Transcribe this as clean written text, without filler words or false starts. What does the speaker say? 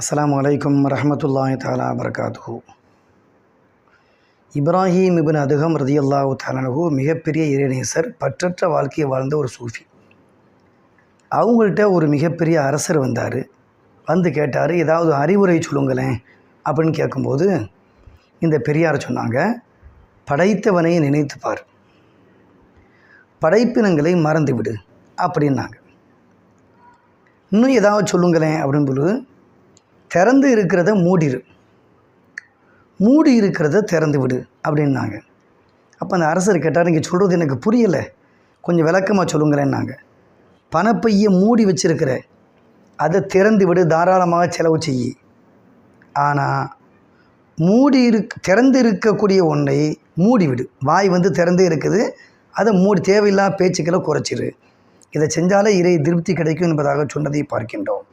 அஸ்ஸலாமு அலைக்கும் வரஹ்மத்துல்லாஹி தஆலா வபரகாத்துஹு. இப்ராஹீம் இப்னு அதுகம் ரலியல்லாஹு தஆலா அன்ஹு மிகப்பெரிய இறைநேசர், பற்றற்ற வாழ்க்கையை வாழ்ந்த ஒரு சூஃபி. அவங்கள்ட்ட ஒரு மிகப்பெரிய அரசர் வந்தார். வந்து கேட்டார், ஏதாவது அறிவுரை சொல்லுங்களேன் அப்படின்னு கேட்கும்போது இந்த பெரியார் சொன்னாங்க, படைத்தவனை நினைத்துப்பார், படைப்பினங்களை மறந்து விடு அப்படின்னாங்க. இன்னும் ஏதாவது சொல்லுங்களேன் அப்படின்னு சொல்லி, திறந்து இருக்கிறத மூடிடு, மூடி இருக்கிறத திறந்து விடு அப்படின்னாங்க. அப்போ அந்த அரசர் கேட்டார், நீங்கள் சொல்கிறது எனக்கு புரியலை, கொஞ்சம் விளக்கமாக சொல்லுங்களேன்னாங்க. பணப்பையை மூடி வச்சிருக்கிற அதை திறந்து விடு, தாராளமாக செலவு செய்யி. ஆனால் திறந்து இருக்கக்கூடிய ஒன்றை மூடிவிடு. வாய் திறந்தே இருக்குது, அதை மூடி தேவையில்லாத பேச்சுக்களை குறைச்சிரு. இதை செஞ்சாலே இறை திருப்தி கிடைக்கும் என்பதாக சொன்னதை பார்க்கின்றோம்.